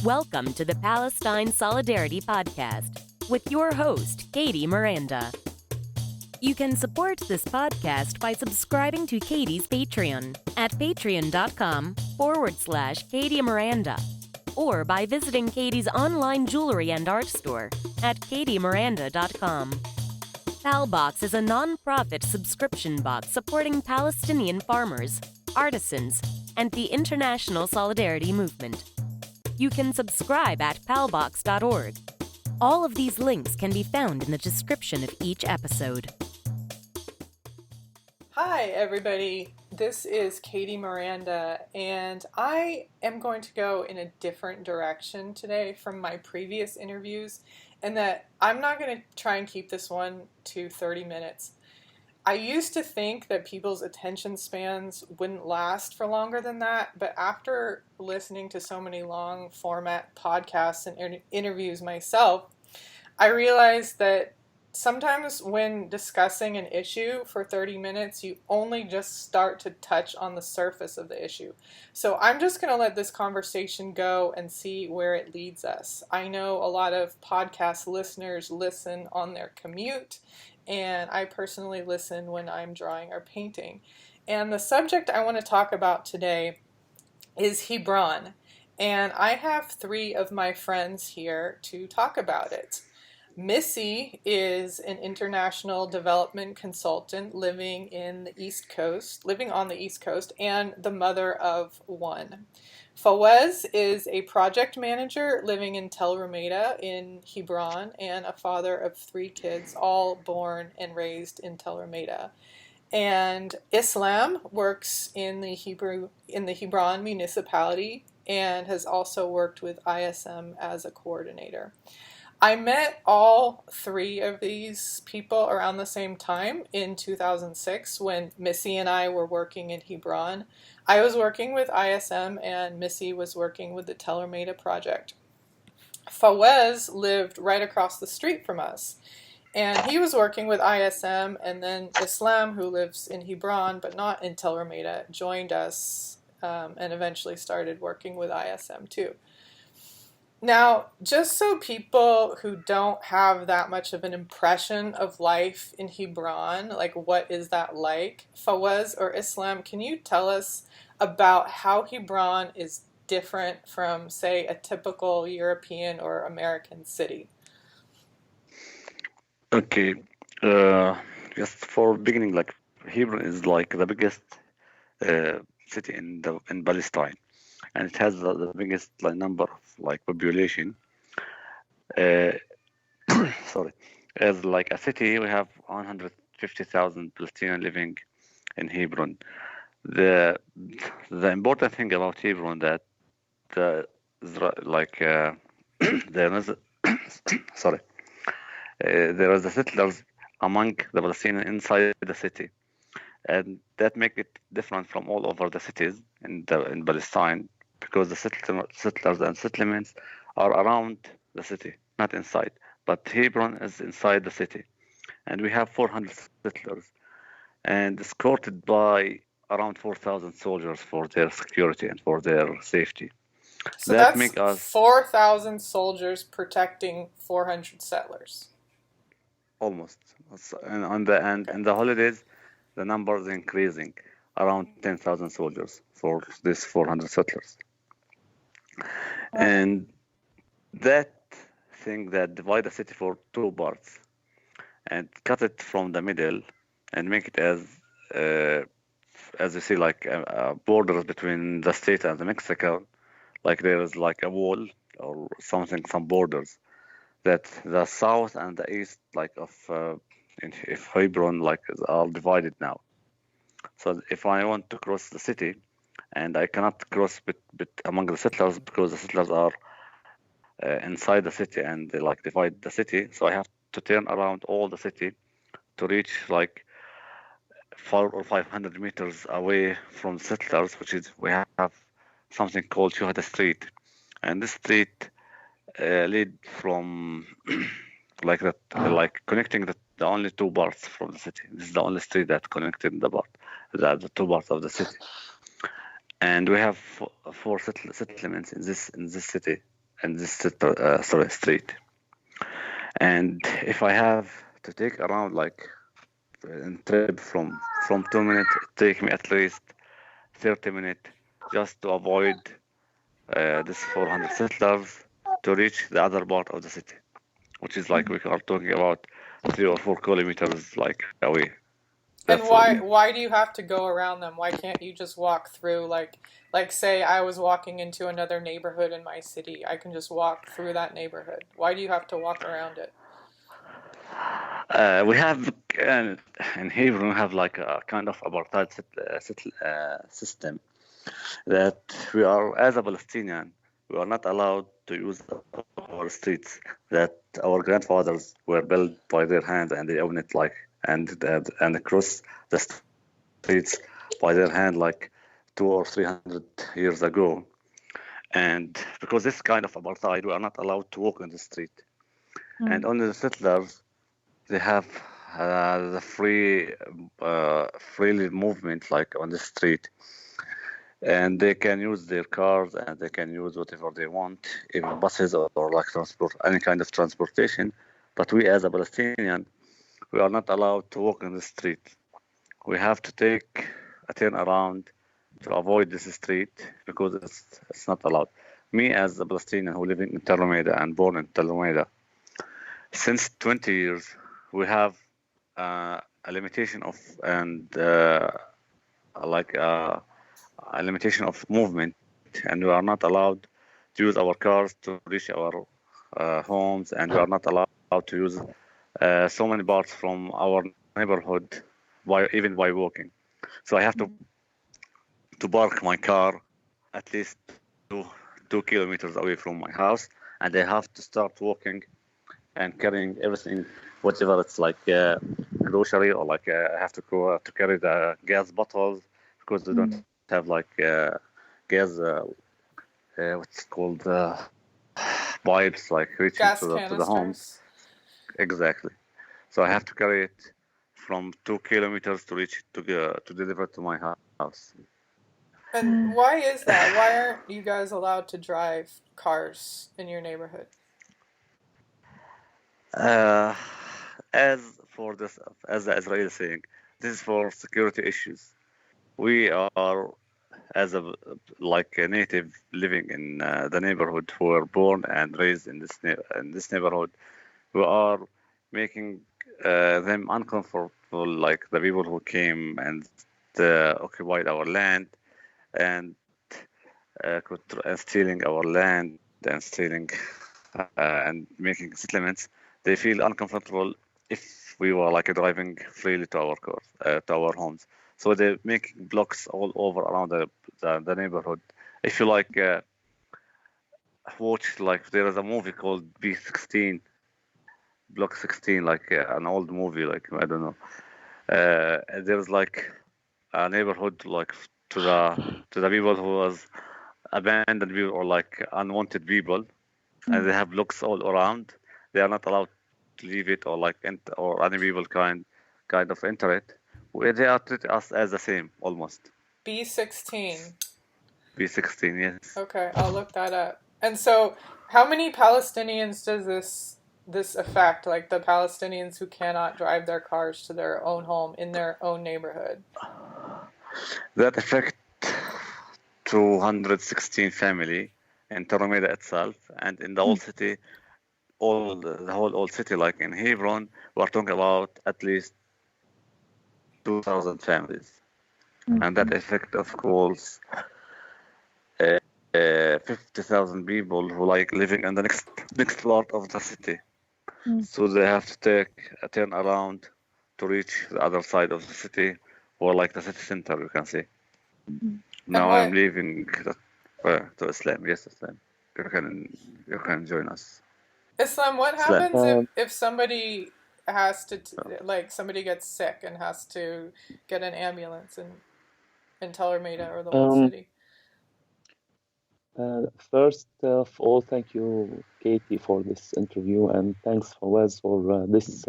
Welcome to the Palestine Solidarity Podcast with your host, Katie Miranda. You can support this podcast by subscribing to Katie's Patreon at patreon.com/Katie Miranda or by visiting Katie's online jewelry and art store at katiemiranda.com. PalBox is a non-profit subscription box supporting Palestinian farmers, artisans, and the international solidarity movement. You can subscribe at palbox.org. All of these links can be found in the description of each episode. Hi everybody, this is Katie Miranda, and I am going to go in a different direction today from my previous interviews, and that I'm not going to try and keep this one to 30 minutes. I used to think that people's attention spans wouldn't last for longer than that, but after listening to so many long format podcasts and interviews myself, I realized that sometimes when discussing an issue for 30 minutes, you only just start to touch on the surface of the issue. So I'm just going to let this conversation go and see where it leads us. I know a lot of podcast listeners listen on their commute, and I personally listen when I'm drawing or painting. And the subject I want to talk about today is Hebron. And I have three of my friends here to talk about it. Missy is an international development consultant living on the East Coast, and the mother of one. Fawaz is a project manager living in Tel Rumeida in Hebron and a father of three kids, all born and raised in Tel Rumeida. And Islam works in the Hebron municipality and has also worked with ISM as a coordinator. I met all three of these people around the same time in 2006 when Missy and I were working in Hebron. I was working with ISM and Missy was working with the Tel Rumeida project. Fawaz lived right across the street from us, and he was working with ISM, and then Islam, who lives in Hebron but not in Tel Rumeida, joined us and eventually started working with ISM too. Now, just so people who don't have that much of an impression of life in Hebron, like what is that like? Fawaz or Islam, can you tell us about how Hebron is different from, say, a typical European or American city? Okay. Just for beginning, like Hebron is like the biggest city in Palestine, and it has the biggest number of population. Sorry, as like a city, we have 150,000 Palestinians living in Hebron. The important thing about Hebron that there is sorry. There are the settlers among the Palestinians inside the city, and that make it different from all over the cities in Palestine, because the settlers and settlements are around the city, not inside. But Hebron is inside the city, and we have 400 settlers, and escorted by around 4,000 soldiers for their security and for their safety. So that makes us 4,000 soldiers protecting 400 settlers. Almost. And on the holidays, the number is increasing, around 10,000 soldiers for these 400 settlers. And that thing that divide the city for two parts and cut it from the middle and make it as you see, like borders between the state and the Mexico, like there is like a wall or something, some borders that the south and the east, if Hebron are divided now. So if I want to cross the city, and I cannot cross among the settlers because the settlers are inside the city and they divide the city, so I have to turn around all the city to reach 400 or 500 meters away from the settlers, which is we have something called Shuhada Street, and this street lead from connecting the only two parts from the city. This is the only street that connected the two parts of the city. And we have four settlements in this city, in this street. And if I have to take around like a trip from 2 minutes, it take me at least 30 minutes just to avoid this 400 settlers to reach the other part of the city, which is like we are talking about 3 or 4 kilometers like away. And That's all. why do you have to go around them? Why can't you just walk through, like say I was walking into another neighborhood in my city, I can just walk through that neighborhood. Why do you have to walk around it? We have in Hebron have like a kind of apartheid system that we are, as a Palestinian, we are not allowed to use our streets that our grandfathers were built by their hands and they own it like and cross the streets by their hand like 200 or 300 years ago. And because this kind of apartheid, we are not allowed to walk in the street. And only the settlers, they have the freely movement like on the street, and they can use their cars and they can use whatever they want, even buses or like transport, any kind of transportation. But we as a Palestinian, we are not allowed to walk in the street. We have to take a turn around to avoid this street because it's not allowed. Me as a Palestinian who living in Tel Rumeida and born in Tel Rumeida, since 20 years, we have a limitation of like a limitation of movement, and we are not allowed to use our cars to reach our homes, and we are not allowed to use so many parts from our neighborhood even by walking. So I have to park my car at least 2 kilometers away from my house, and I have to start walking and carrying everything, whatever it's like grocery or like I have to go to carry the gas bottles because they don't have like gas, what's called pipes like reaching Gas to the homes. canisters. Exactly. So I have to carry it from 2 kilometers to reach to deliver to my house. And why is that? Why aren't you guys allowed to drive cars in your neighborhood? Uh, as for this, as the Israeli is saying, this is for security issues. We are, as like a native living in the neighborhood, who were born and raised in this neighborhood, we are making them uncomfortable, like the people who came and occupied our land and stealing our land and stealing and making settlements. They feel uncomfortable if we were like driving freely to our cars, to our homes. So they're making blocks all over around the neighborhood. If you like watch, like there is a movie called B16, Block 16, like an old movie, like I don't know. There's like a neighborhood like to the people who was abandoned people or like unwanted people, and they have blocks all around. They are not allowed to leave it or like or any people kind of enter it. Where they are treat us as the same almost. B16. B16, yes. Okay, I'll look that up. And so, how many Palestinians does this affect? Like the Palestinians who cannot drive their cars to their own home in their own neighborhood? That affect 216 family in Tel Rumeida itself, and in the old city, the whole old city, like in Hebron, we're talking about at least 2,000 families, and that affect, of course, 50,000 people who like living in the next part of the city. So they have to take a turn around to reach the other side of the city, or like the city center, you can say. Now I'm leaving to Islam. Yes, Islam. You can join us. Islam, what Islam. happens if somebody has to like somebody gets sick and has to get an ambulance in Tel Rumeida or the old city? First of all, thank you, Katie, for this interview, and thanks, Fawaz, for this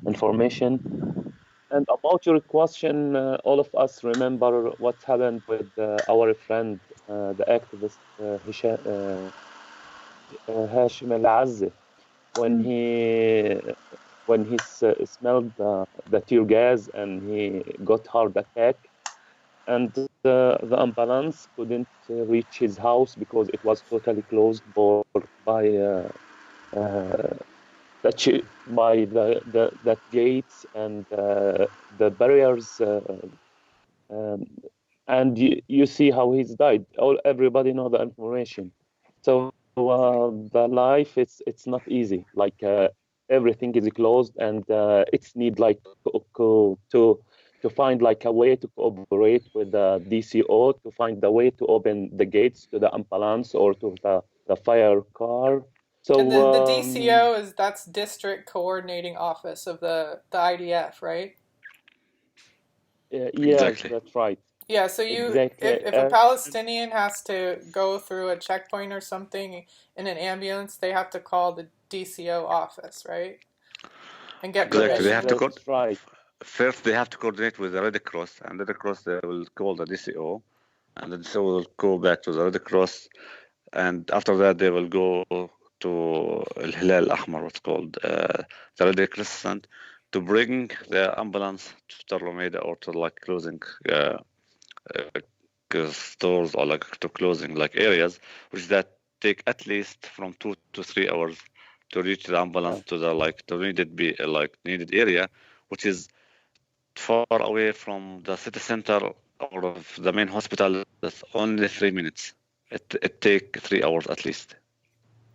information. And about your question, all of us remember what happened with our friend, the activist Hashim al-Azzi, when he smelled the tear gas and he got heart attack, and the ambulance couldn't reach his house because it was totally closed by that gates and the barriers, um, and you see how he's died. Everybody know the information. So the life, it's not easy. Like everything is closed, and it's need like to find like a way to cooperate with the DCO to find the way to open the gates to the ambulance or to the fire car. And So the DCO that's District Coordinating Office of the IDF, right? yes, Exactly. that's right. Yeah, so Exactly. if a Palestinian has to go through a checkpoint or something in an ambulance, they have to call the DCO office, right? And get Exactly. They Yes, have permission. to that's right. first they have to coordinate with the Red Cross, and the Red Cross they will call the DCO, and the DCO will go back to the Red Cross, and after that they will go to Al Hilal Ahmar, what's called the Red Crescent, to bring the ambulance to Tarlameda or to like closing stores or like to closing like areas, which that take at least from 2 to 3 hours to reach the ambulance Yeah. to the like to needed area, which is far away from the city center or of the main hospital. That's only 3 minutes. It take 3 hours at least.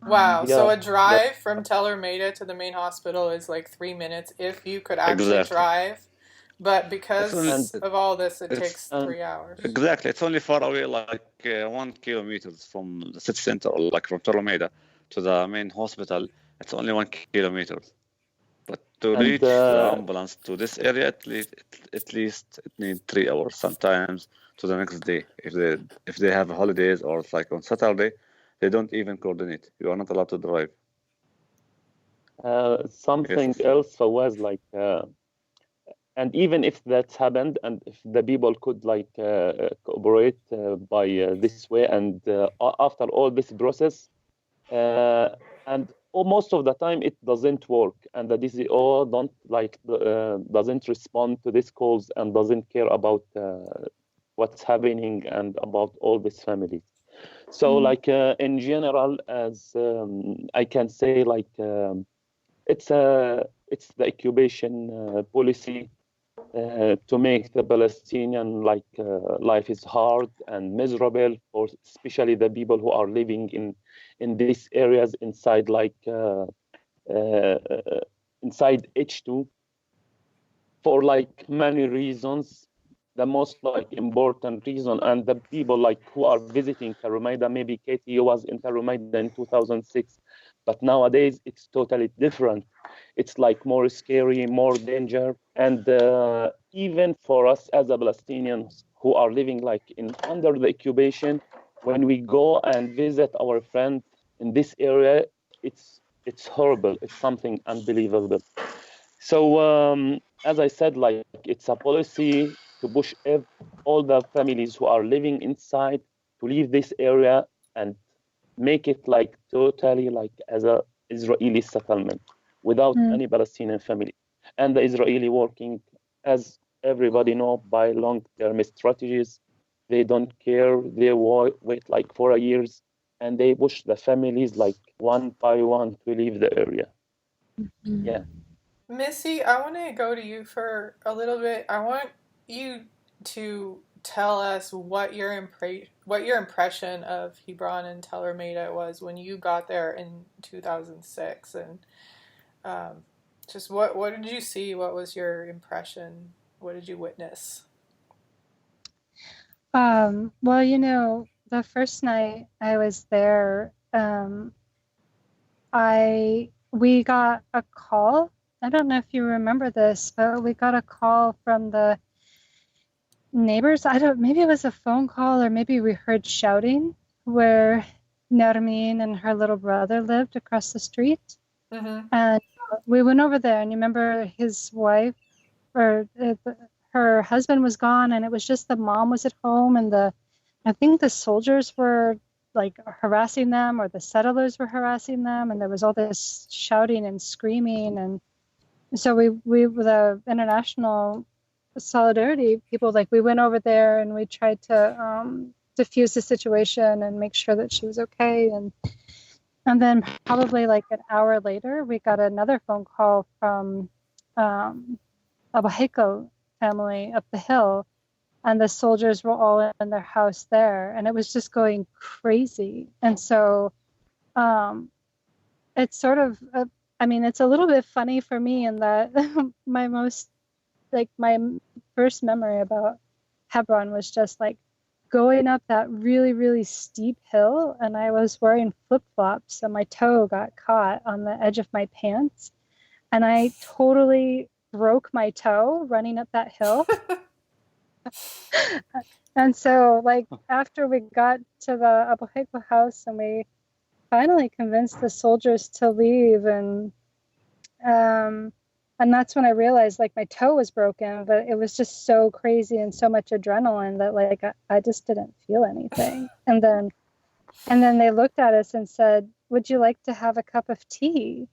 Wow, so Yeah, a that drive from Tel Armeda to the main hospital is like 3 minutes if you could actually Exactly. drive. But It's only and because of all this, it it's takes and 3 hours. exactly. It's only far away, like 1 kilometers from the city center, or like from Torremeda to the main hospital. It's only 1 kilometer. But to and reach the ambulance to this area, at least it needs 3 hours. Sometimes to the next day, if they have holidays or it's like on Saturday, they don't even coordinate. You are not allowed to drive. something Yes. else was like, and even if that's happened, and if the people could like cooperate by this way, and after all this process, uh, and most of the time it doesn't work, and the DCO don't like doesn't respond to these calls and doesn't care about what's happening and about all these families. So like in general, as I can say, like it's the occupation policy to make the Palestinian like life is hard and miserable for especially the people who are living in these areas inside like uh, inside H2 for like many reasons. The most like important reason, and the people like who are visiting Tarumaida, maybe Katie was in Tarumaida in 2006, but nowadays it's totally different. It's like more scary, more danger, and even for us as a Palestinians who are living like in under the occupation, when we go and visit our friend in this area, it's horrible. It's something unbelievable. So as I said, like it's a policy to push all the families who are living inside to leave this area and make it like totally like as a Israeli settlement without any Palestinian family. And the Israeli working, as everybody know, by long-term strategies. They don't care. They wait like 4 years, and they push the families like one by one to leave the area. Yeah. Missy, I want to go to you for a little bit. I want you to tell us what your impression of Hebron and Tel Armeda was when you got there in 2006, and um, just what did you see? What was your impression? What did you witness? Well, the first night I was there, we got a call. I don't know if you remember this, but we got a call from the neighbors. Maybe it was a phone call or maybe we heard shouting where Nermin and her little brother lived across the street. Mm-hmm. And we went over there, and you remember his wife or her husband was gone, and it was just the mom was at home, and I think the soldiers were like harassing them, or the settlers were harassing them, and there was all this shouting and screaming. And so we the international solidarity people, like, we went over there and we tried to diffuse the situation and make sure that she was okay. And then probably like an hour later, we got another phone call from Abuaisheh family up the hill, and the soldiers were all in their house there, and it was just going crazy. And so it's sort of I mean, it's a little bit funny for me in that my first memory about Hebron was just like going up that really, really steep hill, and I was wearing flip-flops and my toe got caught on the edge of my pants, and I totally broke my toe running up that hill. And so, like, after we got to the Abuaisheh house and we finally convinced the soldiers to leave, and that's when I realized, like, my toe was broken, but it was just so crazy and so much adrenaline that, like, I just didn't feel anything. And then they looked at us and said, "Would you like to have a cup of tea?"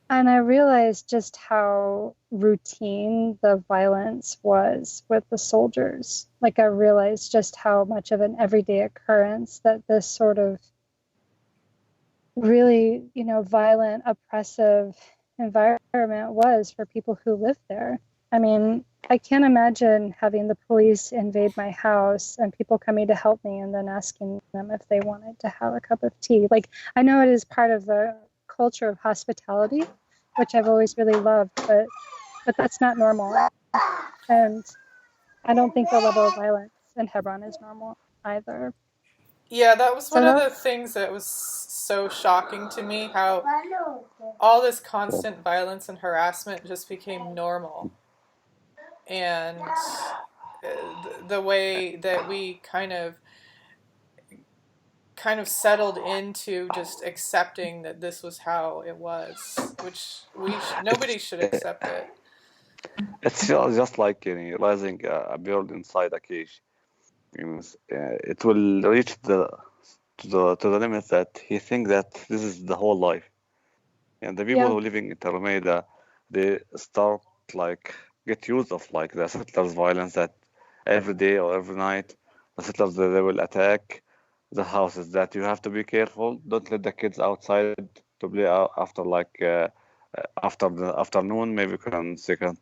And I realized just how routine the violence was with the soldiers. Like, I realized just how much of an everyday occurrence that this sort of really, violent, oppressive environment was for people who live there. I mean, I can't imagine having the police invade my house and people coming to help me and then asking them if they wanted to have a cup of tea. Like, I know it is part of the culture of hospitality, which I've always really loved, but that's not normal. And I don't think the level of violence in Hebron is normal either. Yeah, that was So one of the things that was so shocking to me, how all this constant violence and harassment just became normal. And the way that we kind of settled into just accepting that this was how it was, which nobody should accept it. It's just like realizing a bird inside a cage. It will reach to the limit that he thinks that this is the whole life. And the people who living in Tarameda, they start like get used of like the settlers' violence, that every day or every night the settlers, they will attack the houses, that you have to be careful. Don't let the kids outside to play out after after the afternoon. Maybe you can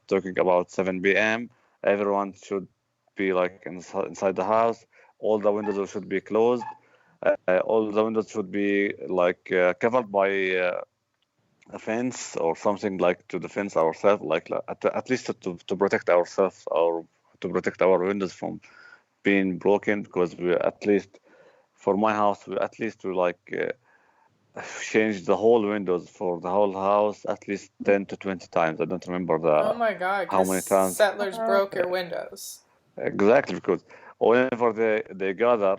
talking about 7 p.m. Everyone should be like inside the house. All the windows should be closed. All the windows should be like covered by a fence or something, like to defend ourselves, like at least to protect ourselves, or to protect our windows from being broken. Because we, at least for my house, we like changed the whole windows for the whole house at least 10 to 20 times. I don't remember Oh my God, how many times settlers broke your windows. exactly, because whenever they gather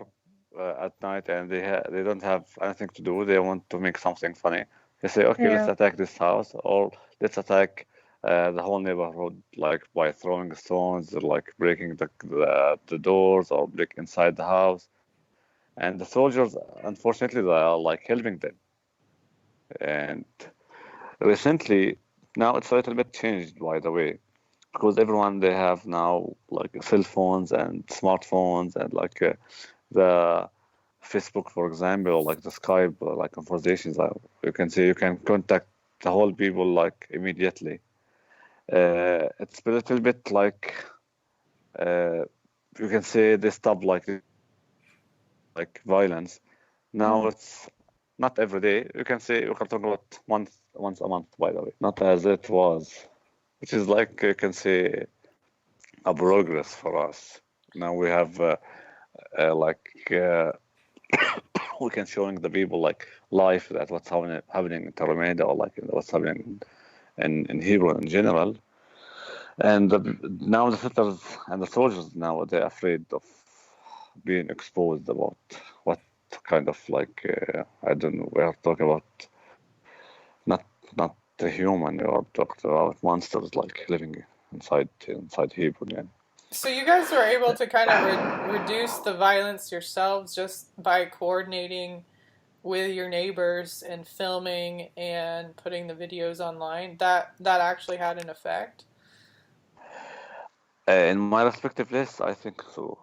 at night and they don't have anything to do, they want to make something funny. They say, okay, let's attack this house, or let's attack the whole neighborhood, like by throwing stones, or like breaking the doors, or break inside the house. And the soldiers, unfortunately, they are like helping them. And recently, now it's a little bit changed, by the way, because everyone, they have now like cell phones and smartphones, and like the Facebook, for example, or like the Skype, like conversations. You can see, you can contact the whole people like immediately. It's a little bit like you can say they stop like violence. Now it's not every day. You can say, we can talk about once a month, by the way, not as it was, which is like, you can say, a progress for us. Now we have we can showing the people like life, that what's happening in Tarameda, or like what's happening in Hebron in general. And now the settlers and the soldiers, now they're afraid of being exposed about what kind of like I don't know, we are talking about not the human, we are talking about monsters like living inside Hebron. Yeah. So you guys were able to kind of reduce the violence yourselves just by coordinating with your neighbors and filming and putting the videos online. That actually had an effect. In my respective list, I think so.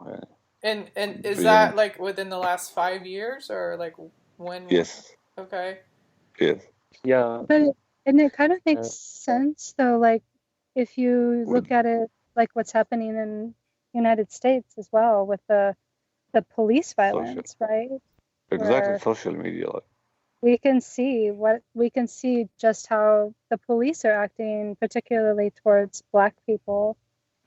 And is Beginning, that like within the last 5 years or like when? yes, Okay. yes. Yeah. And it kind of makes Uh, sense though, like if you With look at it like what's happening in United States as well with the police social, violence, right? exactly, Where social media. Like, we can see just how the police are acting, particularly towards Black people.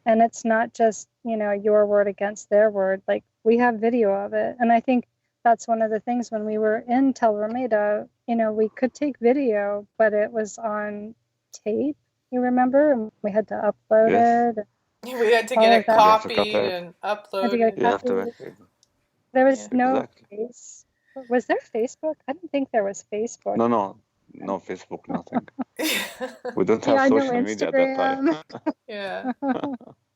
And it's not just, your word against their word. Like we have video of it. And I think that's one of the things when we were in Tel Rameda, we could take video, but it was on tape, you remember? And we had to upload yes, it, We had to get all of it that. you have to cut copied it. and Had to get a uploaded. You have to copy. make There Yeah. was no exactly. face. Was there Facebook? I don't think there was Facebook. No Facebook, nothing. We don't Yeah, have I know social media at that time. Instagram. Yeah.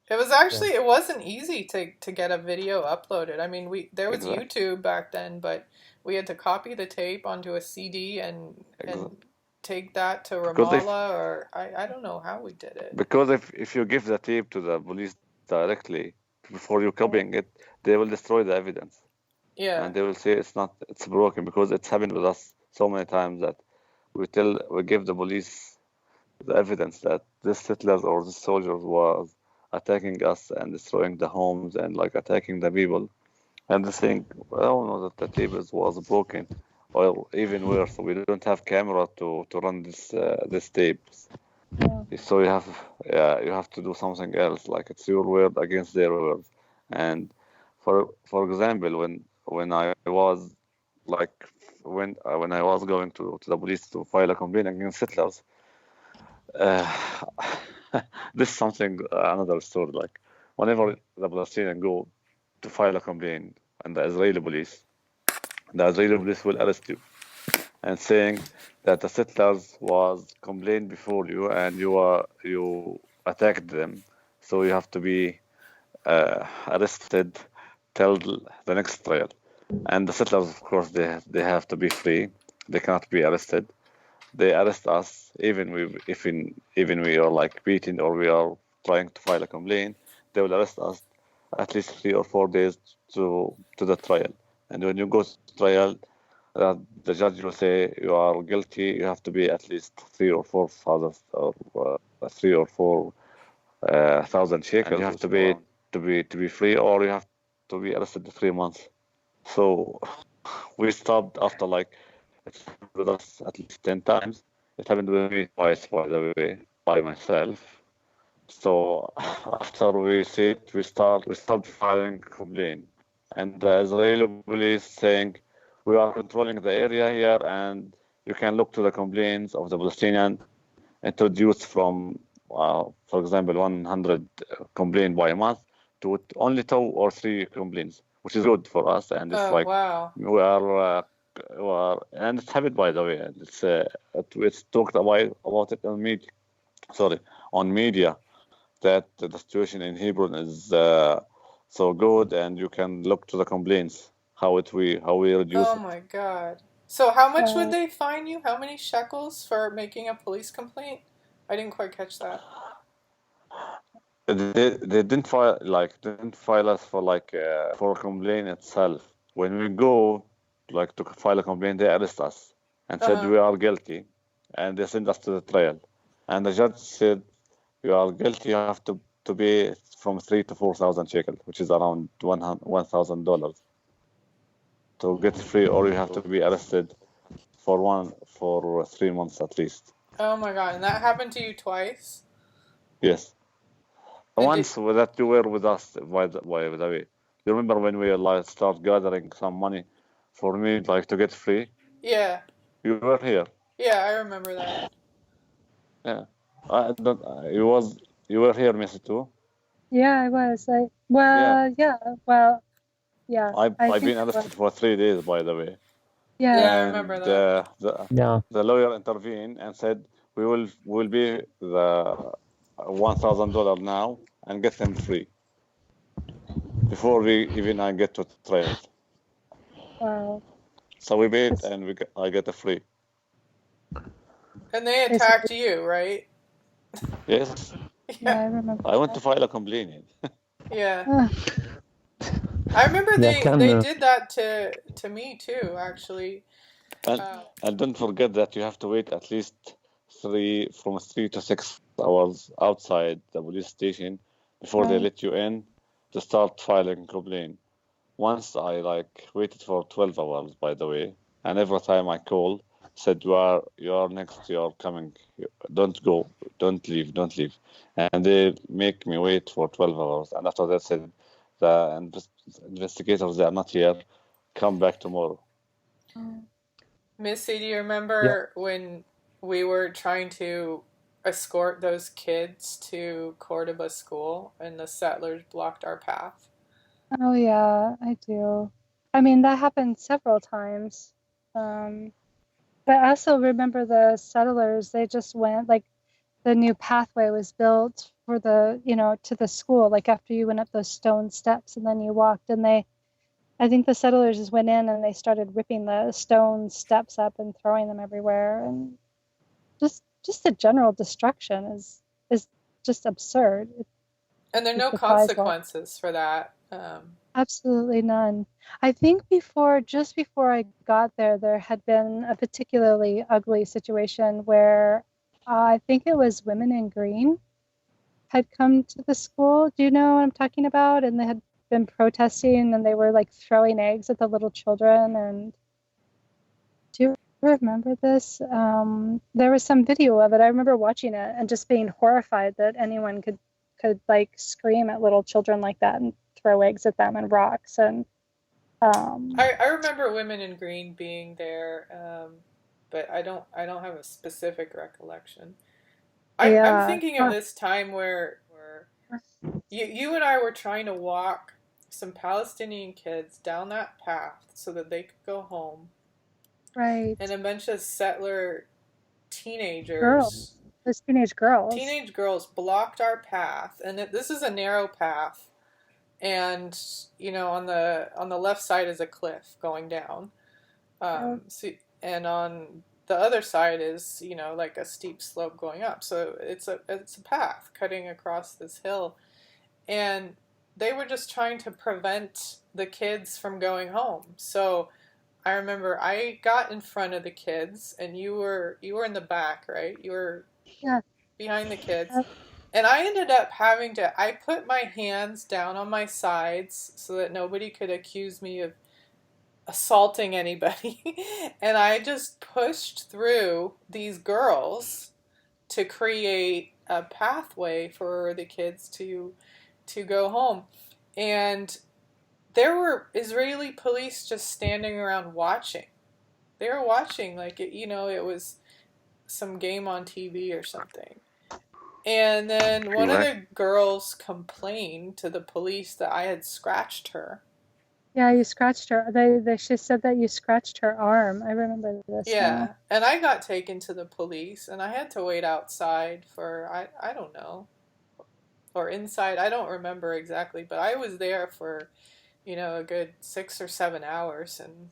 It was yeah. actually, it wasn't easy to get a video uploaded. I mean, there was Exactly. YouTube back then, but we had to copy the tape onto a CD and Exactly. take that to Because Ramallah, or I don't know how we did it. if you give the tape to the police directly before you Yeah. copying it, they will destroy the evidence Yeah. and they will say it's broken because it's happened with us so many times that we give the police the evidence that this settlers or this soldiers was attacking us and destroying the homes and like attacking the people. And they think, well, no, that the tape was broken, or even worse, we don't have camera to run this tapes. Yeah. So you have to do something else. Like it's your word against their word. And for example, when I was like when I was going to the police to file a complaint against settlers, uh, this is something another story. Like whenever the Palestinians go to file a complaint and the Israeli police will arrest you and saying that the settlers was complained before you and you attacked them, so you have to be arrested till the next trial. And the settlers, of course, they have to be free. They cannot be arrested. They arrest us even we are like beaten or we are trying to file a complaint. They will arrest us at least 3 or 4 days to the trial. And when you go to trial, the judge will say you are guilty. You have to be at least 3 or 4 thousand or 3 or 4 thousand shekels. And you have to be to be free, or you have to be arrested 3 months. So we stopped after like it happened with us at least 10 times. It happened with me twice, by the way, by myself. So after we stopped filing complaint, and the Israeli police saying we are controlling the area here, and you can look to the complaints of the Palestinian introduced from, for example, 100 complaints by a month to only 2 or 3 complaints, which is good for us, and it's Oh, like wow. and it's happened by the way, and it's talked about it on media. Sorry, on media that the situation in Hebron is so good, and you can look to the complaints how we reduce Oh it. my God. So how much would Wow. they fine you? How many shekels for making a police complaint? I didn't quite catch that. They didn't file us for for a complaint itself. When we go like to file a complaint, they arrest us and said Uh-huh. we are guilty, and they send us to the trial. And the judge said you are guilty. You have to pay from 3 to 4 thousand shekels, which is around $1,000 to get free, or you have to be arrested for 3 months at least. Oh my God. And that happened to you twice? Yes. And Once that you were with us, by the way, you remember when we like start gathering some money for me like to get free? yeah. You were here. Yeah, I remember that. Yeah. I don't, you were here, Missy, too. Yeah, I was. Yeah. Yeah. I I've think been I was. arrested for 3 days, by the way. Yeah. Yeah, I remember And that. Yeah. the lawyer intervened and said we will be the $1,000 now and get them free. before even I get to trade. Wow. So we paid That's- and I get a free. And they attacked you, right? Yes, Yeah, I remember. I went to file a complaint. Yeah. Ah, I remember Yeah, they did that to me too, actually. And don't forget that you have to wait at least from 3 to 6 hours outside the police station before they Right. let you in to start filing complaint. Once I waited for 12 hours, by the way, and every time I call, said you are next, you are coming, don't go, don't leave, and they make me wait for 12 hours, and after that said the investigators, they are not here, come back tomorrow. Missy, do you remember when we were trying to escort those kids to Cordoba school and the settlers blocked our path? Oh yeah, I do. I mean, that happened several times. But I also remember the settlers, they just went, like, the new pathway was built for the, to the school, like after you went up those stone steps and then you walked, and I think the settlers just went in and they started ripping the stone steps up and throwing them everywhere, and just the general destruction is just absurd. And there are It no defies logic. consequences for that. Absolutely none. I think just before I got there, there had been a particularly ugly situation where I think it was Women in Green had come to the school. Do you know what I'm talking about? And they had been protesting and they were like throwing eggs at the little children. And do you remember this? There was some video of it. I remember watching it and just being horrified that anyone could like scream at little children like that and throw eggs at them and rocks. And I remember Women in Green being there, but I don't have a specific recollection. I'm thinking of this time where you and I were trying to walk some Palestinian kids down that path so that they could go home. Right. And a bunch of settler teenagers, those teenage girls blocked our path. And this is a narrow path. And on the left side is a cliff going down. And on the other side is like a steep slope going up. So it's a path cutting across this hill, and they were just trying to prevent the kids from going home. So I remember I got in front of the kids, and you were in the back, right? You were behind the kids. And I ended up I put my hands down on my sides so that nobody could accuse me of assaulting anybody. And I just pushed through these girls to create a pathway for the kids to go home. And there were Israeli police just standing around watching. They were watching like it was some game on TV or something. And then one of the girls complained to the police that I had scratched her. Yeah, you scratched her. She said that you scratched her arm. I remember this. Yeah, and I got taken to the police, and I had to wait outside for I don't know, or inside. I don't remember exactly, but I was there for a good 6 or 7 hours, and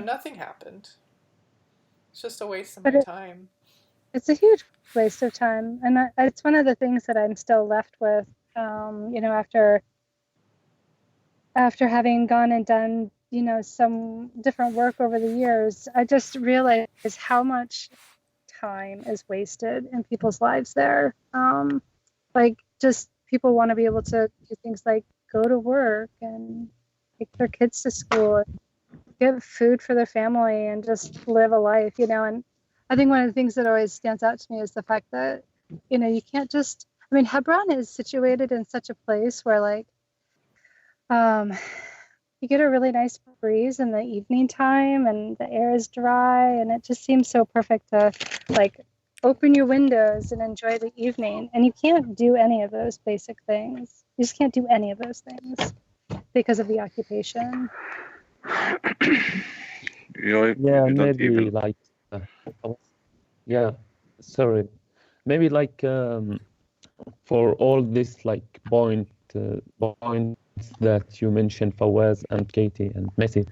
nothing happened. It's just a waste of my time. It's a huge waste of time, and it's one of the things that I'm still left with. After having gone and done some different work over the years, I just realize how much time is wasted in people's lives there. Like, just people want to be able to do things like go to work and take their kids to school, get food for their family, and just live a life, and I think one of the things that always stands out to me is the fact that, you can't just, Hebron is situated in such a place where, like, you get a really nice breeze in the evening time and the air is dry, and it just seems so perfect to, like, open your windows and enjoy the evening. And you can't do any of those basic things. You just can't do any of those things because of the occupation. Maybe like sorry, maybe like for all this like point that you mentioned, Fawaz and Katie and Missy,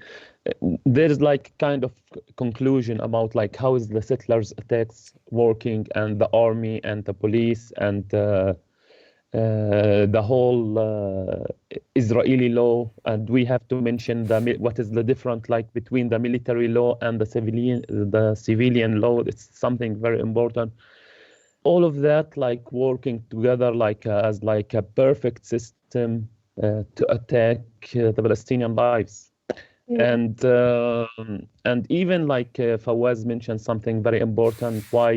there's like kind of conclusion about like how is the settlers attacks working and the army and the police and the whole Israeli law, and we have to mention what is the difference like between the military law and the civilian law. It's something very important. All of that like working together like as like a perfect system to attack the Palestinian lives. And even like Fawaz mentioned something very important, why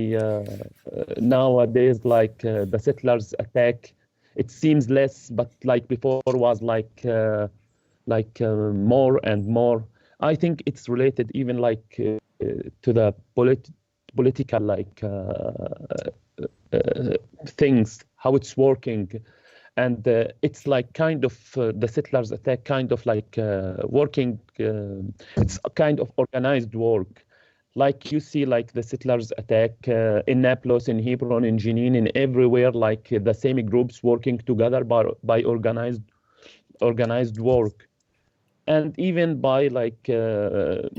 nowadays like the settlers attack, it seems less, but like before was like more and more. I think it's related even like to the political like things, how it's working. And it's like kind of the settlers attack kind of like working, it's a kind of organized work. Like you see like the settlers attack in Naples, in Hebron, in Jenin, in everywhere, like the same groups working together by organized work. And even by like the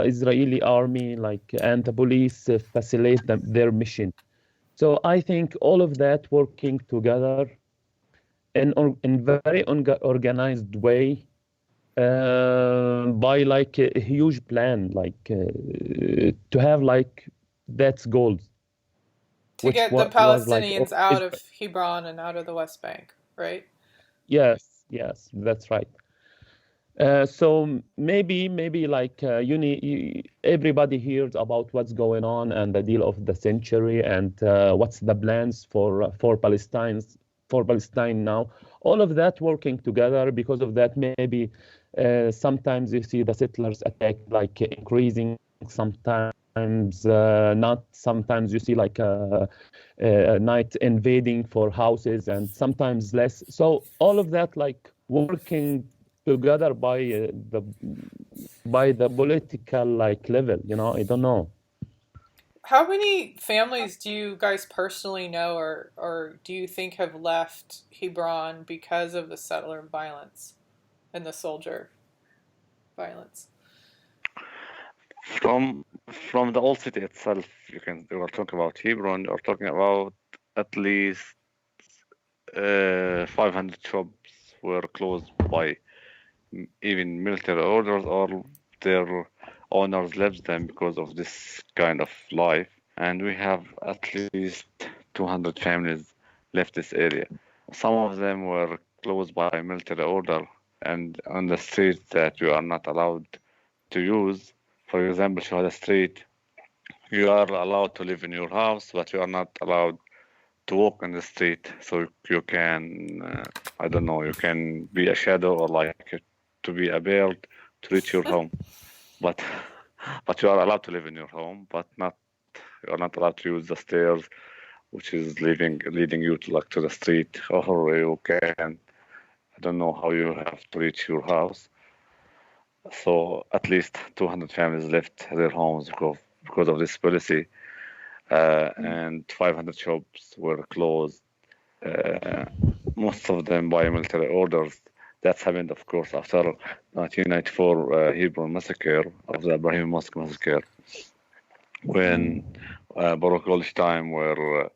Israeli army like and the police facilitate their mission. So I think all of that working together in very organized way by like a huge plan, like to have like that's goals. To get the Was like Palestinians out of Hebron and out of the West Bank, right? yes, that's right. So maybe like everybody hears about what's going on and the deal of the century and what's the plans for Palestine now. All of that working together. Because of that, maybe sometimes you see the settlers attack like increasing, sometimes not. Sometimes you see like a night invading for houses, and sometimes less. So all of that like working together by the political like level, I don't know. How many families do you guys personally know or do you think have left Hebron because of the settler violence and the soldier violence? From the old city itself, you are talking about Hebron, you're talking about at least 500 shops were closed by even military orders, or their owners left them because of this kind of life. And we have at least 200 families left this area. Some of them were closed by military order and on the streets that you are not allowed to use. For example, Shuhada Street, you are allowed to live in your house, but you are not allowed to walk in the street. So you can, I don't know, you can be a shadow or like to be a bird to reach your home. But you are allowed to live in your home, but you are not allowed to use the stairs, which is leading you to the street, or you can, I don't know how you have to reach your house. So at least 200 families left their homes because of this policy, and 500 shops were closed, most of them by military orders. That's happened, of course, after 1994 Hebron massacre of the Ibrahim Mosque massacre, when Baruch Goldstein were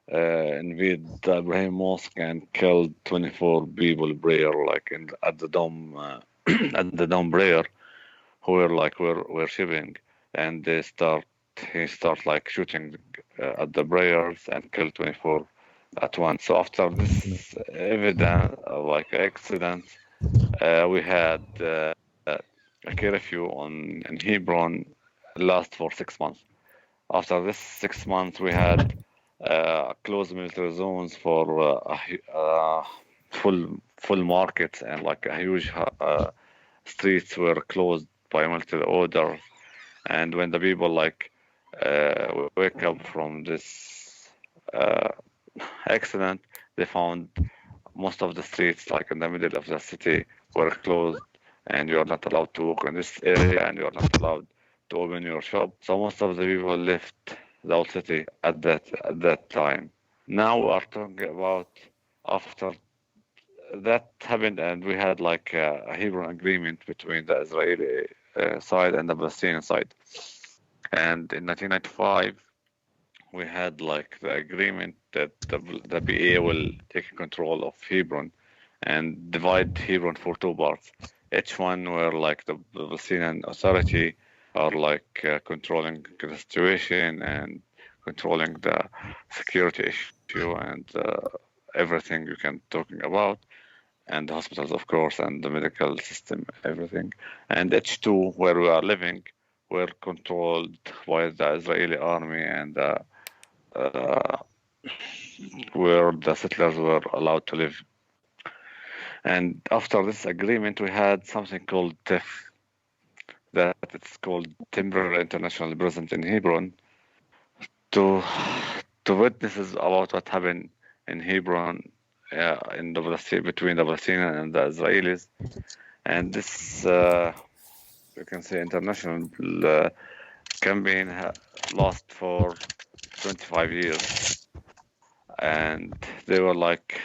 invaded the Ibrahim Mosque and killed 24 people prayer like at the dome at the dome prayer, who were worshipping, and he start like shooting at the prayers and killed 24 at once. So after this accident, we had a curfew in Hebron last for 6 months. After this 6 months, we had closed military zones for full markets, and like a huge streets were closed by military order. And when the people wake up from this accident, they found most of the streets like in the middle of the city were closed, and you are not allowed to walk in this area, and you are not allowed to open your shop. So most of the people left the old city at that time. Now we are talking about after that happened, and we had like a Hebron agreement between the Israeli side and the Palestinian side. And in 1995, we had like the agreement that the BA will take control of Hebron and divide Hebron for two parts. Each one where like the Palestinian Authority are like controlling the situation and controlling the security issue and everything you can talking about, and the hospitals, of course, and the medical system, everything. And H2, where we are living, were controlled by the Israeli army and uh, where the settlers were allowed to live. And after this agreement, we had something called TIF, that it's called Temporary International Presence in Hebron, to witnesses about what happened in Hebron in the between the Palestinians and the Israelis. And this, you can say, international campaign last for 25 years. And they were like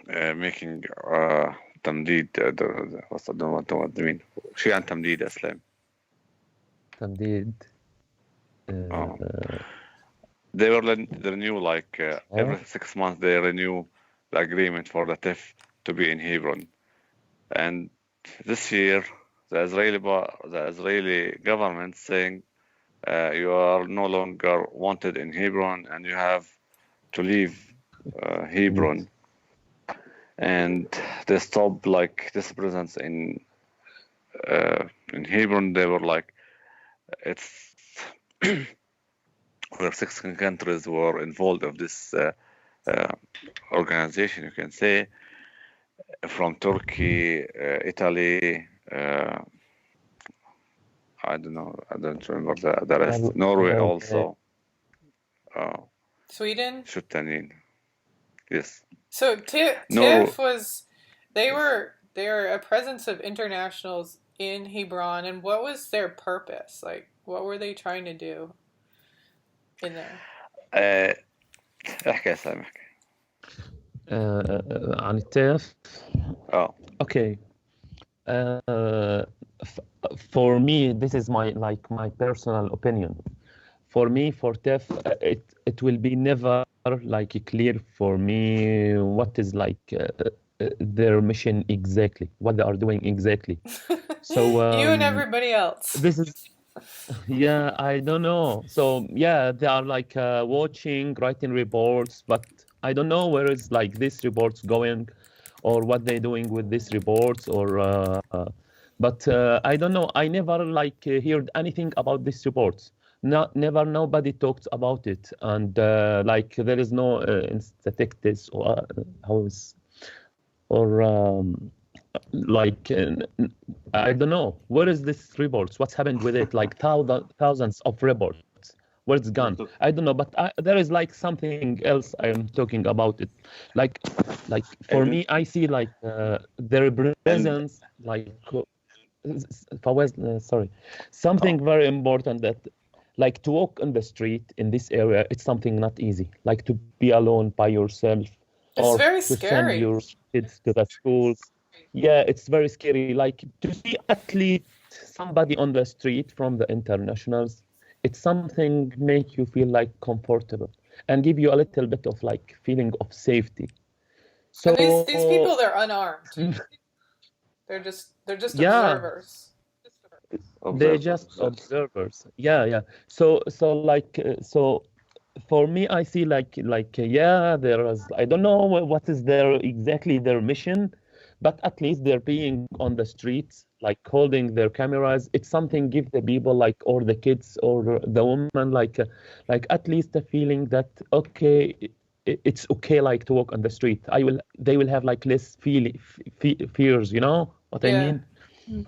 making تمديد what's what do you mean شيء عن تمديد أسلام تمديد. They were they renew like every 6 months they renew the agreement for the TIF to be in Hebron. And this year the Israeli government saying you are no longer wanted in Hebron and you have to leave Hebron. And they stopped like this presence in Hebron. They were like, it's where 6 countries were involved of this organization, you can say, from Turkey, Italy, I don't know, I don't remember the rest. Norway also. Sweden? شو التانيين? Yes. So TIF was, they were a presence of internationals in Hebron, and what was their purpose? Like, what were they trying to do in there? احكي يا سامح. عن التيف. Okay. For me, this is my personal opinion. For me, for TEF, it will be never like clear for me what is like their mission exactly, what they are doing exactly. So you and everybody else. This is, yeah, I don't know. So yeah, they are like watching, writing reports, but I don't know where is like these reports going, or what they're doing with these reports, or but I don't know. I never like heard anything about these reports. Never nobody talked about it, and like there is no statistics or like I don't know where is this reports, what's happened with it, like thousands of reports, where it's gone, I don't know, but there is like something else I am talking about it, like for me I see like their presence, like Fawaz, sorry, something very important, that like to walk on the street in this area, it's something not easy, like to be alone by yourself, it's or very to scary. send your kids to the schools. Yeah, it's very scary. Like to see at least somebody on the street from the internationals, it's something make you feel like comfortable and give you a little bit of like feeling of safety. So and these people, they're unarmed. They're just observers. They're just observers. Yeah. So like so for me, I see like yeah, there is, I don't know what is exactly their mission, but at least they're being on the streets, like holding their cameras. It's something give the people, like, or the kids or the woman, like at least a feeling that okay, it's okay, like to walk on the street. They will have like less fears. You know what I mean?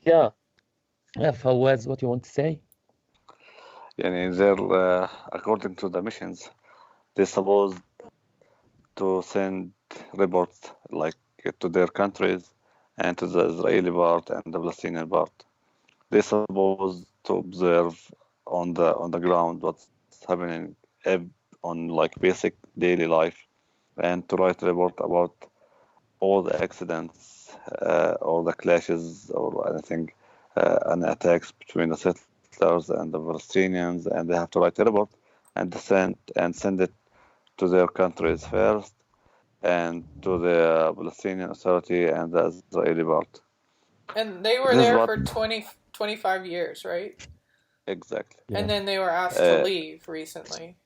Yeah. Fawaz, what you want to say? يعني they're according to the missions, they're supposed to send reports like to their countries and to the Israeli part and the Palestinian part. They're supposed to observe on the ground what's happening on like basic daily life and to write a report about all the accidents, or the clashes, or anything, and attacks between the settlers and the Palestinians, and they have to write a report and send it to their countries first, and to the Palestinian Authority and the Israeli part. And they were This is there what for 25 years, right? exactly Yeah. And then they were asked to leave recently.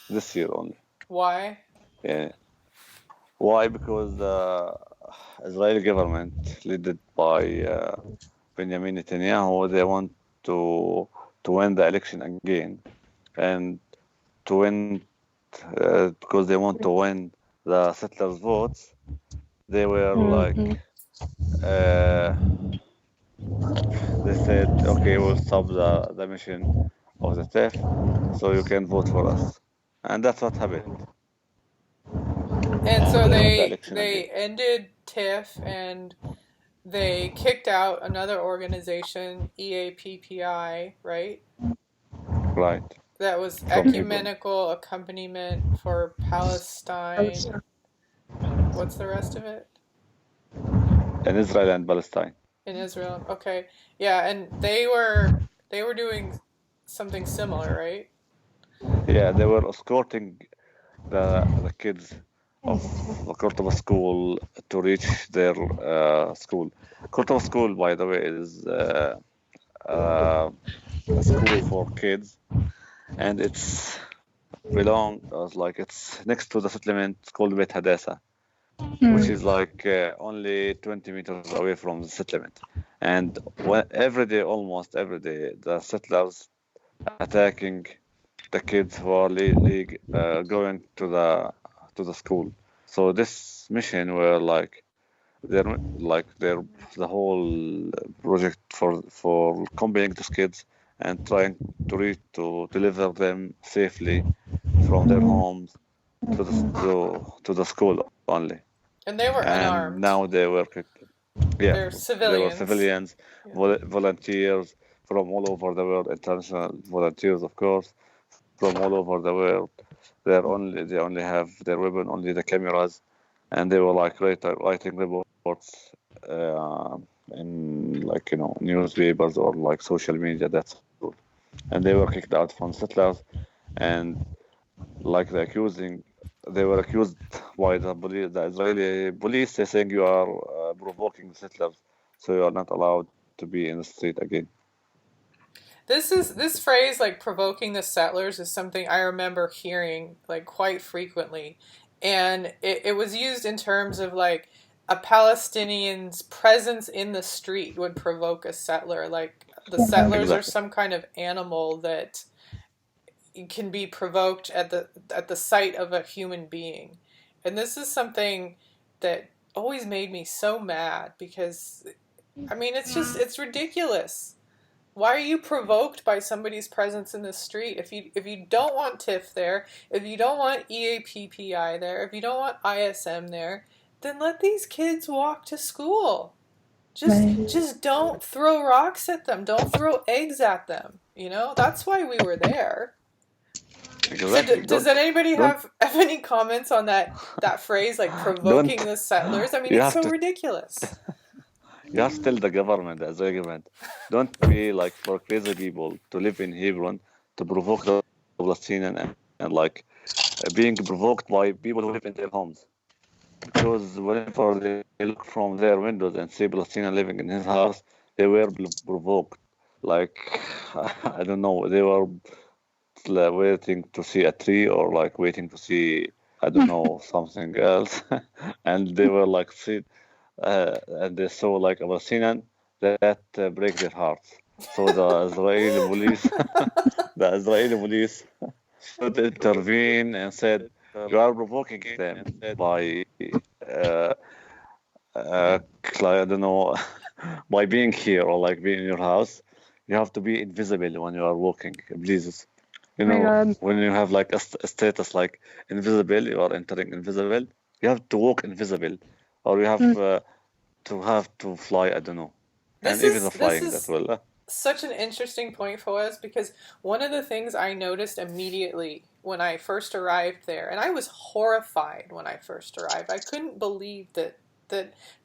this year only. Why? Yeah. Why? Because the Israeli government, led by Benjamin Netanyahu, they want to win the election again, and to win because they want to win the settlers' votes. They were like, they said, okay, we'll stop the mission of the TEF, so you can vote for us, and that's what happened. And so They won the election they again. ended TIFF and they kicked out another organization, EAPPI, right? Right. That was From Hebron. Ecumenical Accompaniment for Palestine. What's the rest of it? In Israel and Palestine. In Israel. Okay. Yeah, and they were doing something similar, right? Yeah, they were escorting the kids of the Cordoba school to reach their school. Cordoba school, by the way, is a school for kids, and it's it's next to the settlement called Beit Hadassa, which is like only 20 meters away from the settlement. And almost every day, the settlers attacking the kids who are going to the school. So this mission were they're the whole project for combating these kids and trying to deliver them safely from their homes to the school only. And they were And unarmed. now they were They're civilians. They were civilians, Yeah. volunteers from all over the world, international volunteers, of course, from all over the world. They only have their weapon, only the cameras, and they were like writing reports in newspapers or like social media. That's all. And they were kicked out from settlers, and like they were accused by the police, the Israeli police, they saying you are provoking the settlers, so you are not allowed to be in the street again. This phrase, like provoking the settlers, is something I remember hearing like quite frequently, and it was used in terms of like a Palestinian's presence in the street would provoke a settler. Like the settlers are Exactly. some kind of animal that can be provoked at the sight of a human being, and this is something that always made me so mad because, I mean, it's ridiculous. Why are you provoked by somebody's presence in the street? If you don't want TIFF there, if you don't want EAPPI there, if you don't want ISM there, then let these kids walk to school. Just don't throw rocks at them. Don't throw eggs at them. You know, that's why we were there. Exactly. So does anybody have any comments on that phrase, like provoking the settlers? I mean, it's so ridiculous. You have to tell the government, the Israeli government, don't be like for crazy people to live in Hebron to provoke the Palestinian and like being provoked by people who live in their homes. Because whenever they look from their windows and see Palestinian living in his house, they were provoked. Like, I don't know, they were waiting to see a tree or like waiting to see, I don't know, something else. And they were like, and they saw like a Palestinian that break their hearts. So the Israeli police should intervene and said, you are provoking them by, I don't know, by being here or like being in your house. You have to be invisible when you are walking, please. You know, when you have like a status like invisible, you are entering invisible. You have to walk invisible, or you have to fly. I don't know, and even the flying as well. Such an interesting point, Fawaz, because one of the things I noticed immediately when I first arrived there, and I was horrified when I first arrived. I couldn't believe that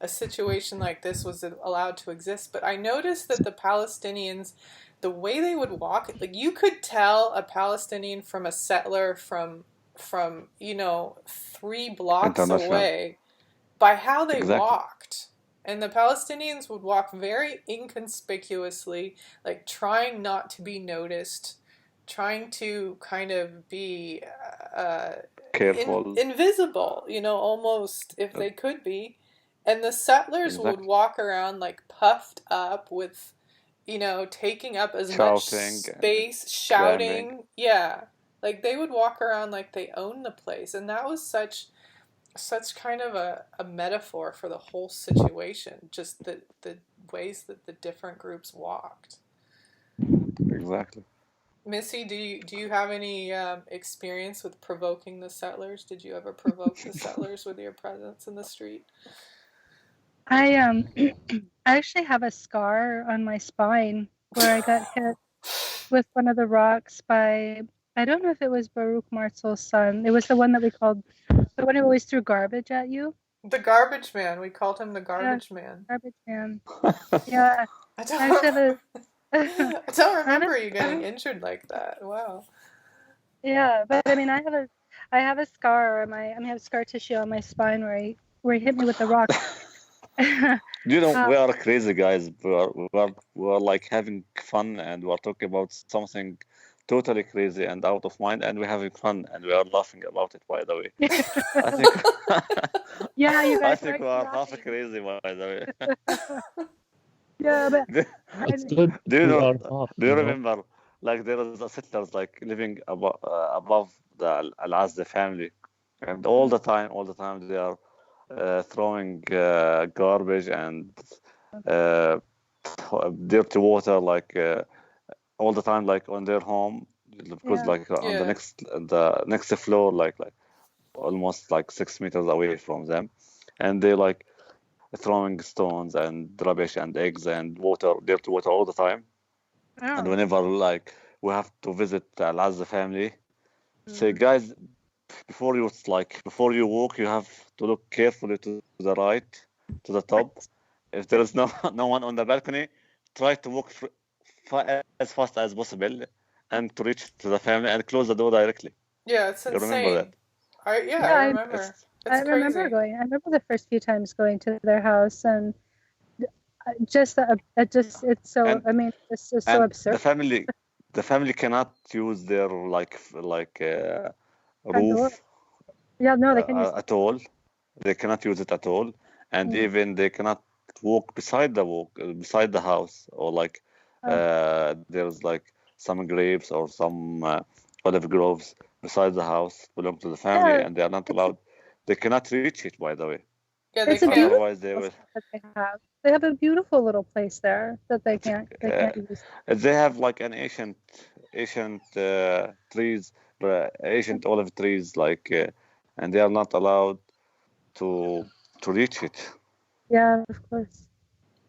a situation like this was allowed to exist. But I noticed that the Palestinians, the way they would walk, like you could tell a Palestinian from a settler from 3 blocks International. away by how they Exactly. walked. And the Palestinians would walk very inconspicuously, like trying not to be noticed, trying to kind of be Careful. invisible, almost, if they could be. And the settlers would Exactly. walk around like puffed up with, taking up as much Shouting, space, climbing. shouting. Yeah. Like they would walk around like they owned the place. And that was such kind of a metaphor for the whole situation, just the ways that the different groups walked. Exactly. Missy, do you have any experience with provoking the settlers? Did you ever provoke the settlers with your presence in the street? I I actually have a scar on my spine where I got hit with one of the rocks by, I don't know if it was Baruch Marcel's son. It was the one that we called, the one who always threw garbage at you. The garbage man. We called him the garbage man. Garbage man. Yeah. I I actually have a I don't remember you getting injured like that. Wow. Yeah, but I mean, I have a scar on my, I have scar tissue on my spine where he hit me with the rock. We are crazy guys. We are like having fun, and we are talking about something totally crazy and out of mind, and we're having fun, and we are laughing about it, by the way. I think Yeah, you guys. I think we are half crazy, by the way. Yeah, but It's good. Do you We know? are half, Do you remember? Like there is a settlers like living above the Al-Azdi family, and all the time they are throwing garbage and dirty water, like all the time, like on their home, because Yeah. like on Yeah. the next floor, like almost like 6 meters away from them, and they like throwing stones and rubbish and eggs and water, dirty water all the time. And Oh. whenever like we have to visit the Al-Azza family, say guys, before you walk, you have to look carefully to the right, to the top. If there is no one on the balcony, try to walk as fast as possible and to reach to the family and close the door directly. Yeah, it's You insane. remember that? I remember. It's I remember crazy. I remember the first few times going to their house, and it's so. And- I mean, it's just so and absurd. the family cannot use their roof Yeah, no, they can use. at all. They cannot use it at all, and Mm. even they cannot walk beside the house, or like there's like some grapes or some olive groves beside the house belong to the family, Yeah, and they are not allowed. They cannot reach it, by the way. Yeah, they It's a can't. beautiful Otherwise, they will. that they have. They have a beautiful little place there that they can't use. They have like an ancient trees, ancient olive trees, like, and they are not allowed to reach it. Yeah, of course.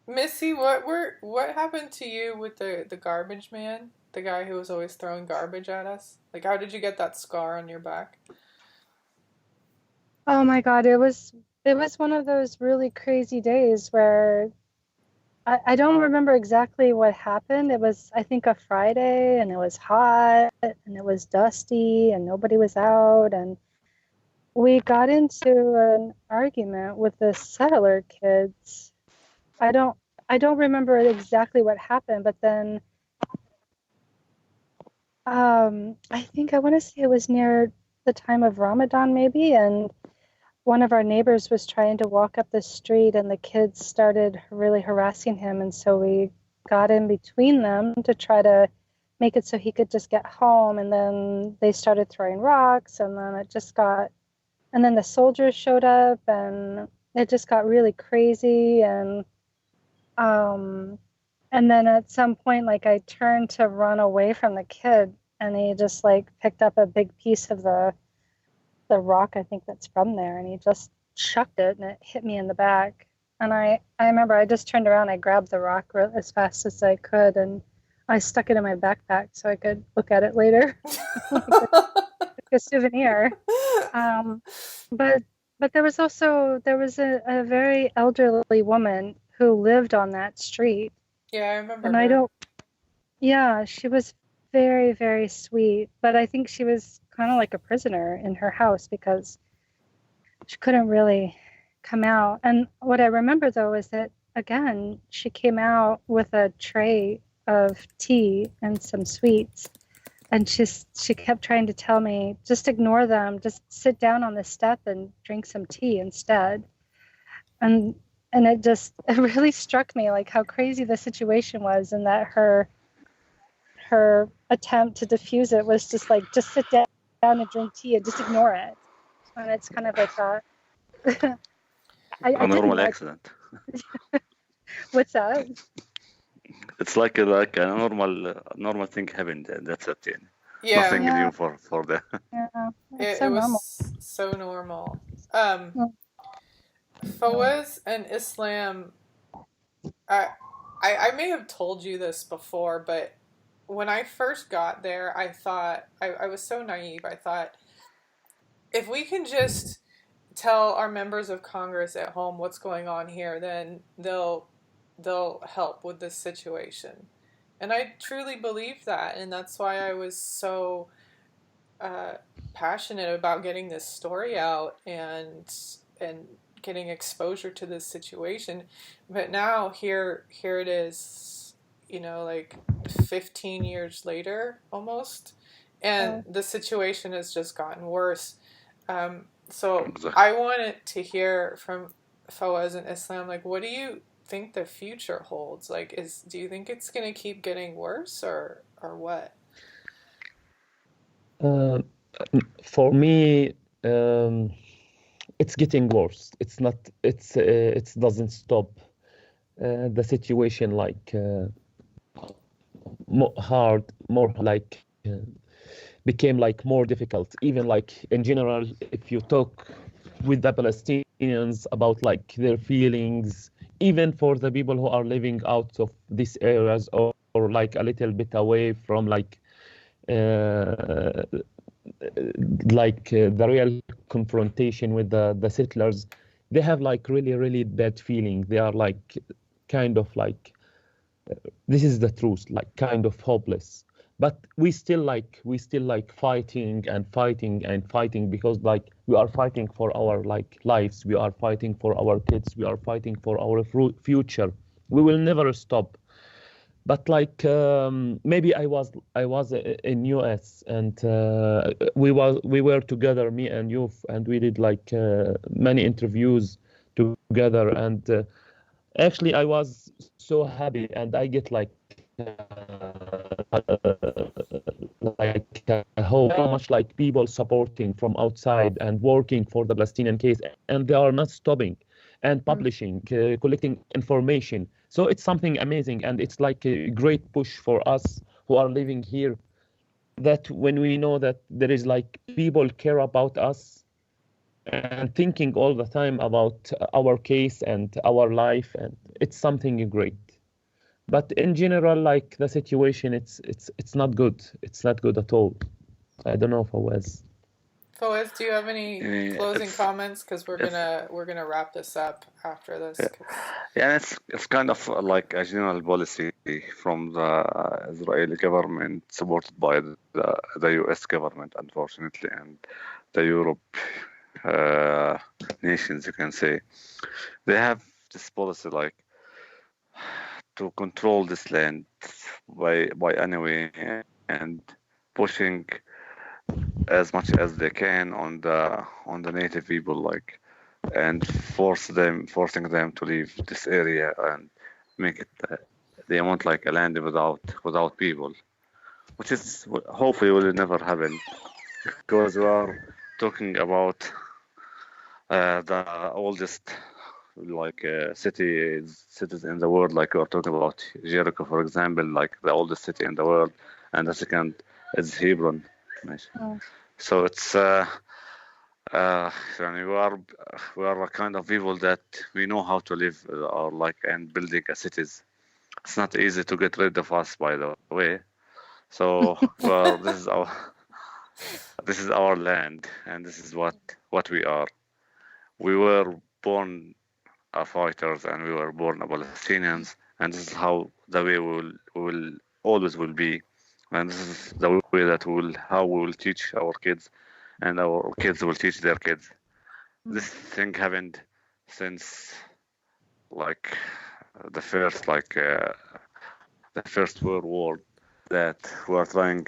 Missy, what happened to you with the garbage man? The guy who was always throwing garbage at us? Like, how did you get that scar on your back? Oh my God, it was one of those really crazy days where I don't remember exactly what happened. It was, I think, a Friday, and it was hot and it was dusty and nobody was out, and we got into an argument with the settler kids. I don't remember exactly what happened, but then I think I want to say it was near the time of Ramadan maybe, and one of our neighbors was trying to walk up the street and the kids started really harassing him, and so we got in between them to try to make it so he could just get home, and then they started throwing rocks, and then the soldiers showed up, and it just got really crazy, and then at some point, like, I turned to run away from the kid, and he just like picked up a big piece of the rock, I think that's from there, and he just chucked it, and it hit me in the back. And I remember I just turned around, I grabbed the rock as fast as I could, and I stuck it in my backpack so I could look at it later. a souvenir. But there was also a very elderly woman who lived on that street. Yeah, I remember And her. yeah, she was very, very sweet, but I think she was kind of like a prisoner in her house because she couldn't really come out. And what I remember though is that again, she came out with a tray of tea and some sweets. And she kept trying to tell me, just ignore them, just sit down on the step and drink some tea instead. And it really struck me like how crazy the situation was, and that her attempt to diffuse it was just like, just sit down and drink tea and just ignore it. And it's kind of like that. A normal accident. What's that? It's like a normal thing happened, and that's it. Yeah. Nothing new for that. Yeah, It so was normal. so normal. Fawaz and Islam, I may have told you this before, but when I first got there, I thought, I was so naive. I thought, if we can just tell our members of Congress at home what's going on here, then they'll help with this situation. And I truly believed that, and that's why I was so passionate about getting this story out and getting exposure to this situation. But now here it is, like 15 years later almost, and the situation has just gotten worse. So Exactly. I wanted to hear from Fawaz and Islam, like, what do you think the future holds? Like, do you think it's going to keep getting worse, or what? For me, it's getting worse. It doesn't stop. The situation became more difficult. Even in general, if you talk with the Palestinians about their feelings, even for the people who are living out of these areas or a little bit away from the real confrontation with the settlers, they have really, really bad feeling. They are kind of this is the truth, kind of hopeless. But we still fighting and fighting and fighting, because we are fighting for our lives. We are fighting for our kids. We are fighting for our future. We will never stop. But maybe I was in US, and we were together, me and you, and we did many interviews together, and actually I was so happy, and I get how much people supporting from outside and working for the Palestinian case, and they are not stopping and publishing, collecting information. So it's something amazing, and it's a great push for us who are living here, that when we know that there is people care about us and thinking all the time about our case and our life, and it's something great. But in general, the situation, it's not good. It's not good at all. I don't know, Fawaz. Fawaz, do you have any closing comments? Because we're gonna wrap this up after this. Yeah, it's kind of a general policy from the Israeli government, supported by the US government, unfortunately, and the Europe nations, you can say. They have this policy to control this land by any way, and pushing as much as they can on the native people, and forcing them to leave this area and make it they want a land without people, which is hopefully will never happen, because we are talking about the oldest cities in the world. We are talking about Jericho, for example, the oldest city in the world, and the second is Hebron. So it's we are a kind of people that we know how to live and building a cities. It's not easy to get rid of us, by the way. So this is this is our land, and this is what we are. We were born fighters, and we were born Palestinians, and this is how the way we will always will be, and this is the way that how we will teach our kids, and our kids will teach their kids. This thing happened since like the first World War, that we are trying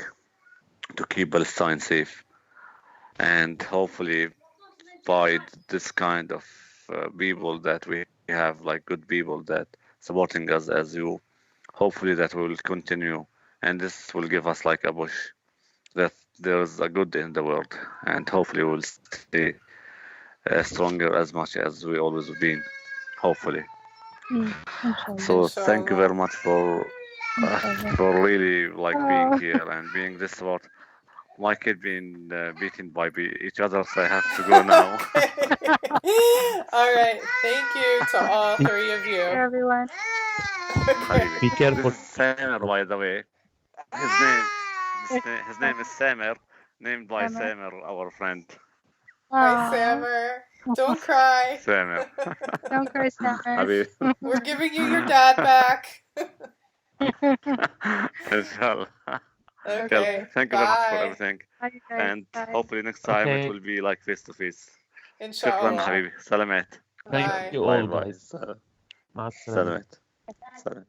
to keep Palestine safe, and hopefully by this kind of people that we have, like good people that supporting us as you, hopefully that will continue, and this will give us like a push that there's a good in the world, and hopefully we'll stay stronger as much as we always have been, hopefully. So thank you very much for really like being here and being this support. My kid being beaten by each other, so I have to go now. All right. Thank you to all three of you. Everyone. Be careful. This is Samer, by the way. His name is Samer, named by Samer, our friend. Hi, Samer. Don't cry. Samer. Don't cry, Samer. We're giving you your dad back. Inshallah. Okay. Thank you very much for everything. Bye, guys. And Bye. hopefully next time it will be like face to face. Inshallah. شكرا حبيبي. سلامات. Thank you Bye all, bye. guys. مع السلامة. سلامات. سلامات.